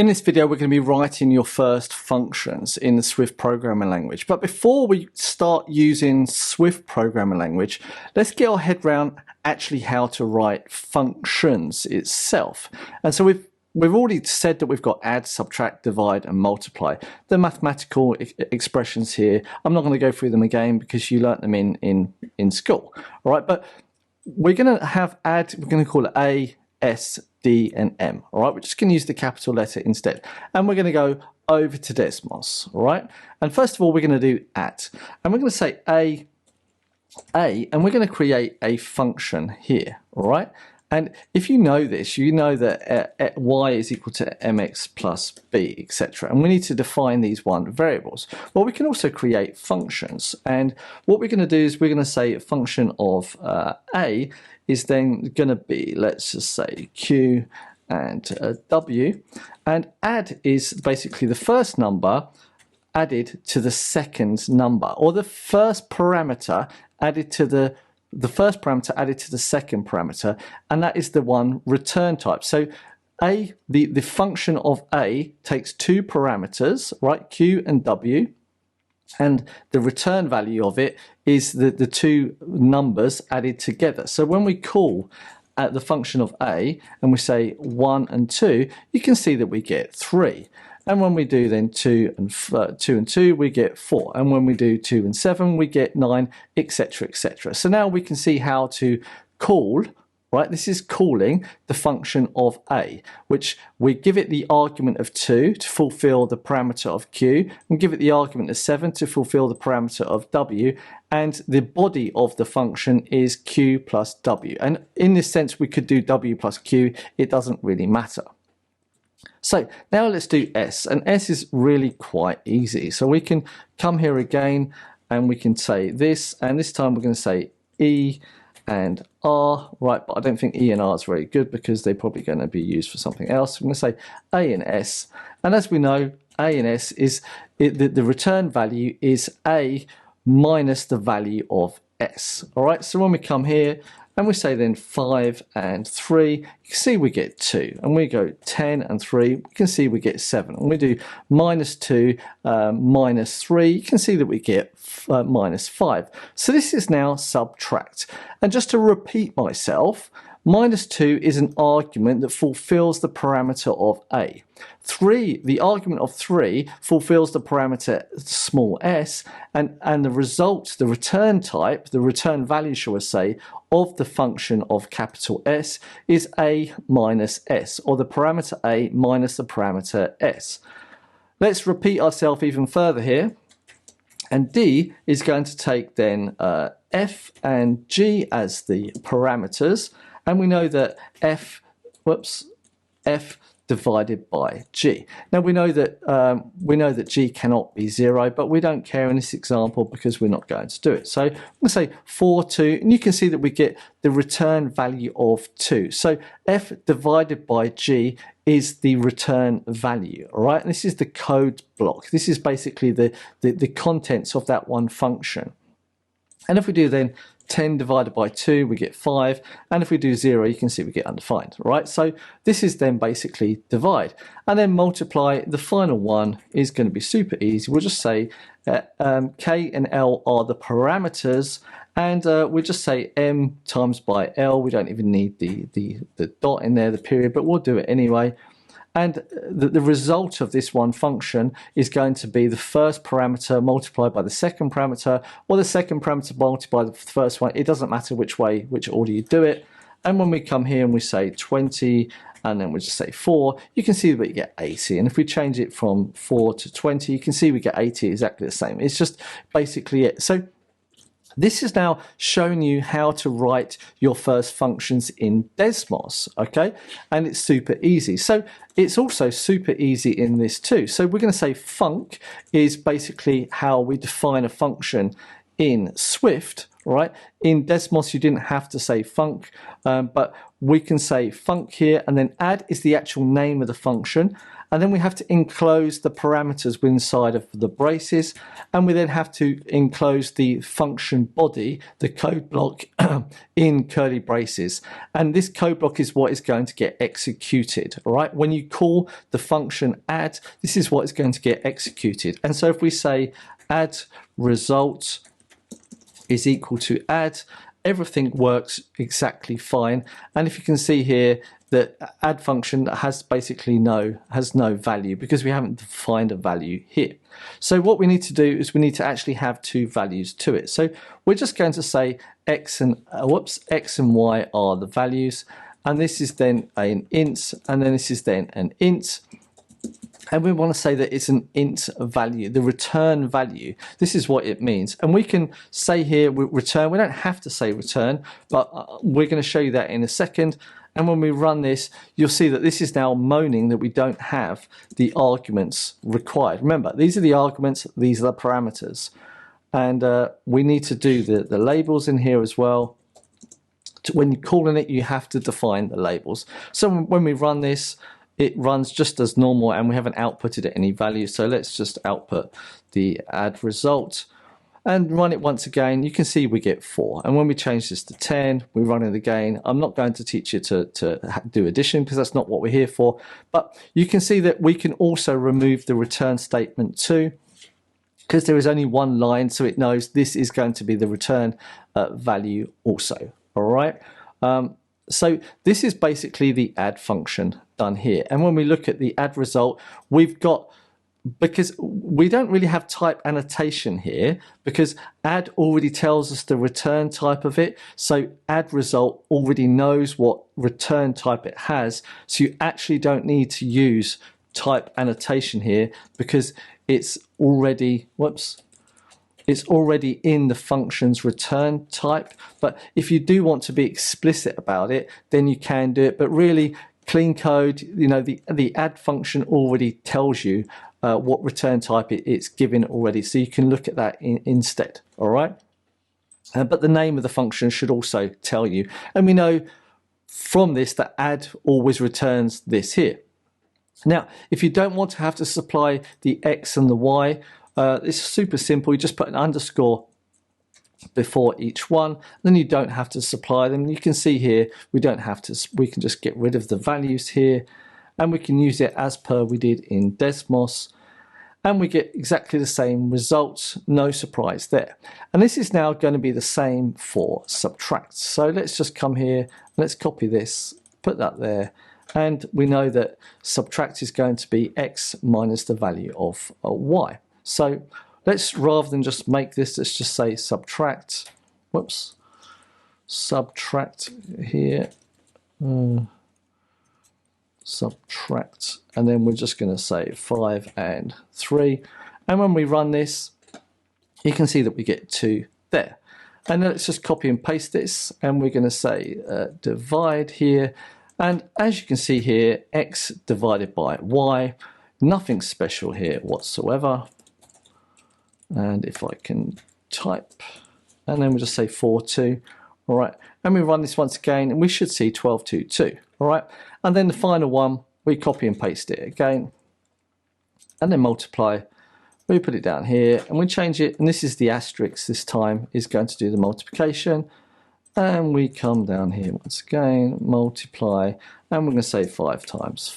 In this video, we're going to be writing your first functions in the Swift programming language. But before we start using Swift programming language, let's get our head around actually how to write functions itself. And so we've already said that we've got add, subtract, divide, and multiply. The mathematical expressions here, I'm not going to go through them again because you learnt them in school. All right, but we're going to have add, we're going to call it A, S, D, and M. All right, we're just going to use the capital letter instead. And we're going to go over to Desmos. All right, and first of all, we're going to do at. And we're going to say A, and we're going to create a function here. All right. And if you know this, you know that y is equal to mx plus b, etc. And we need to define these one variables. Well, we can also create functions. And what we're going to do is we're going to say a function of a is then going to be, let's just say, q and w. And add is basically the first number added to the second number, or the first parameter added to the first parameter added to the second parameter, and that is the one return type. So the function of a takes two parameters, right, q and w, and the return value of it is the two numbers added together. So when we call the function of a and we say 1 and 2, you can see that we get 3. And when we do then 2 and 2, we get 4. And when we do 2 and 7, we get 9, etc., etc. So now we can see how to call, right? This is calling the function of a, which we give it the argument of 2 to fulfill the parameter of q, and give it the argument of 7 to fulfill the parameter of w, and the body of the function is q plus w. And in this sense, we could do w plus q. It doesn't really matter. So now let's do S, and S is really quite easy. So we can come here again and we can say this, and this time we're going to say E and R, right? But I don't think E and R is very good because they're probably going to be used for something else. I'm going to say A and S, and as we know, A and S is, the return value is A minus the value of S. All right, so when we come here, and we say then 5 and 3, you can see we get 2. And we go 10 and 3, we can see we get 7. And we do minus 2, minus 3, you can see that we get minus 5. So this is now subtract. And just to repeat myself, minus 2 is an argument that fulfills the parameter of a. 3, the argument of 3 fulfills the parameter small s, and the result, the return type, the return value, shall we say, of the function of capital S is a minus s, or the parameter a minus the parameter s. Let's repeat ourselves even further here. And D is going to take then F and G as the parameters, and we know that F divided by G. Now we know that G cannot be 0, but we don't care in this example because we're not going to do it. So I'm going to say 4, 2, and you can see that we get the return value of 2. So F divided by G is the return value, all right? And this is the code block. This is basically the contents of that one function. And if we do then 10 divided by 2, we get 5. And if we do 0, you can see we get undefined, right? So this is then basically divide. And then multiply, the final one is going to be super easy. We'll just say K and L are the parameters, and we'll just say M times by L. We don't even need the dot in there, the period, but we'll do it anyway. And the result of this one function is going to be the first parameter multiplied by the second parameter, or the second parameter multiplied by the first one. It doesn't matter which order you do it. And when we come here and we say 20, and then we just say 4, you can see that we get 80. And if we change it from 4 to 20, you can see we get 80 exactly the same. It's just basically it. So this is now showing you how to write your first functions in Desmos, okay? And it's super easy. So it's also super easy in this too. So we're going to say func is basically how we define a function in Swift, All right. In Desmos, you didn't have to say func, but we can say func here, and then add is the actual name of the function. And then we have to enclose the parameters inside of the braces, and we then have to enclose the function body, the code block, in curly braces. And this code block is what is going to get executed, all right? When you call the function add, this is what is going to get executed. And so if we say add result is equal to add, everything works exactly fine. And if you can see here, the add function has basically no value because we haven't defined a value here. So what we need to do is we need to actually have two values to it. So we're just going to say x and y are the values, and this is then an int, and then this is then an int. And we want to say that it's an int value, the return value. This is what it means. And we can say here return. We don't have to say return, but we're going to show you that in a second. And when we run this, you'll see that this is now moaning that we don't have the arguments required. Remember, these are the arguments, these are the parameters. And we need to do the labels in here as well. When you're calling it, you have to define the labels. So when we run this, it runs just as normal, and we haven't outputted any value. So let's just output the add result and run it once again. You can see we get 4. And when we change this to 10, we run it again. I'm not going to teach you to do addition because that's not what we're here for. But you can see that we can also remove the return statement too, because there is only one line, so it knows this is going to be the return value also. All right. So this is basically the add function done here. And when we look at the add result, we've got, because we don't really have type annotation here, because add already tells us the return type of it. So add result already knows what return type it has. So you actually don't need to use type annotation here because it's already, it's already in the function's return type. But if you do want to be explicit about it, then you can do it. But really, clean code, you know, the add function already tells you what return type it's given already. So you can look at that instead, all right? But the name of the function should also tell you. And we know from this that add always returns this here. Now, if you don't want to have to supply the x and the y, it's super simple. You just put an underscore before each one, then you don't have to supply them. You can see here we don't have to, we can just get rid of the values here, and we can use it as per we did in Desmos, and we get exactly the same results. No surprise there. And this is now going to be the same for subtract. So let's just come here, let's copy this, put that there, and we know that subtract is going to be x minus the value of y. So let's, rather than just make this, let's just say subtract, subtract here, subtract, and then we're just going to say 5 and 3. And when we run this, you can see that we get 2 there. And let's just copy and paste this, and we're going to say divide here. And as you can see here, x divided by y, nothing special here whatsoever. And if I can type, and then we'll just say 4, 2, all right. And we run this once again, and we should see 12, 2, 2, all right. And then the final one, we copy and paste it again, and then multiply. We put it down here, and we change it, and this is the asterisk this time, is going to do the multiplication. And we come down here once again, multiply, and we're going to say 5 times,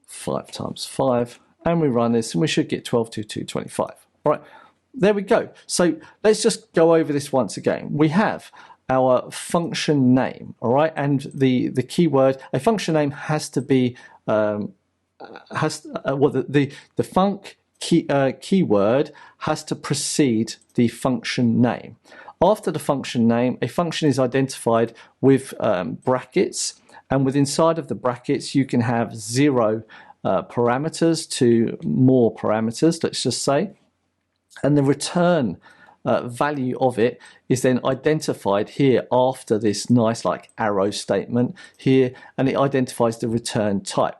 5 times 5. And we run this, and we should get 12, 2, 2, 25. All right, there we go. So let's just go over this once again. We have our function name, all right, and the keyword. A function name has to be the func keyword has to precede the function name. After the function name, a function is identified with brackets, and within inside of the brackets, you can have 0 parameters to more parameters, let's just say, and the return value of it is then identified here after this nice like arrow statement here, and it identifies the return type.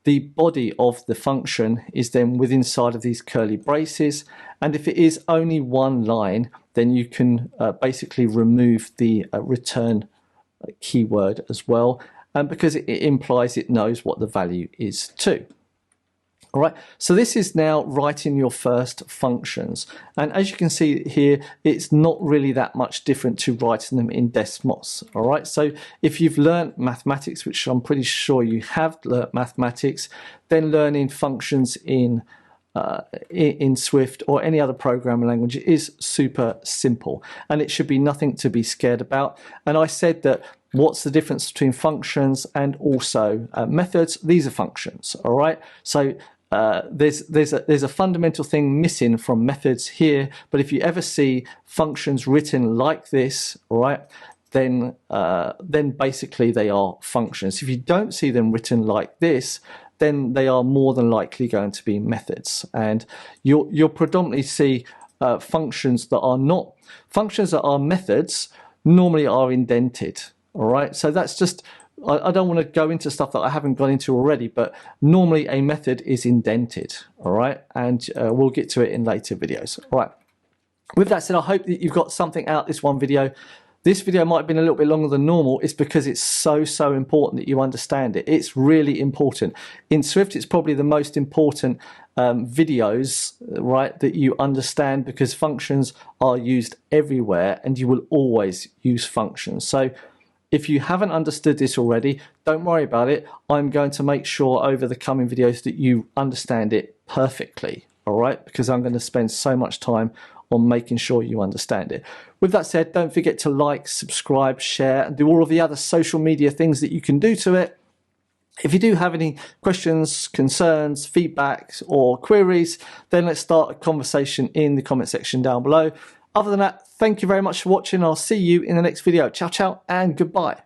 the body of the function is then within inside of these curly braces. And if it is only one line, then you can basically remove the return keyword as well, because it implies it knows what the value is too. All right, so this is now writing your first functions. And as you can see here, it's not really that much different to writing them in Desmos. All right, so if you've learned mathematics, which I'm pretty sure you have learned mathematics, then learning functions in Swift or any other programming language is super simple, and it should be nothing to be scared about. And I said that what's the difference between functions and also methods? These are functions, all right? So there's a fundamental thing missing from methods here, but if you ever see functions written like this, all right, then basically they are functions. If you don't see them written like this, then they are more than likely going to be methods. And you'll predominantly see functions that are not. Functions that are methods normally are indented, all right? So that's just, I don't want to go into stuff that I haven't gone into already, but normally a method is indented, all right? And we'll get to it in later videos, all right? With that said, I hope that you've got something out this one video. This video might have been a little bit longer than normal. It's because it's so important that you understand it. It's really important. In Swift, it's probably the most important videos, right, that you understand, because functions are used everywhere and you will always use functions. So if you haven't understood this already, don't worry about it. I'm going to make sure over the coming videos that you understand it perfectly, all right, because I'm going to spend so much time on making sure you understand it. With that said, don't forget to like, subscribe, share, and do all of the other social media things that you can do to it. If you do have any questions, concerns, feedbacks, or queries, then let's start a conversation in the comment section down below. Other than that, thank you very much for watching. I'll see you in the next video. Ciao, ciao, and goodbye.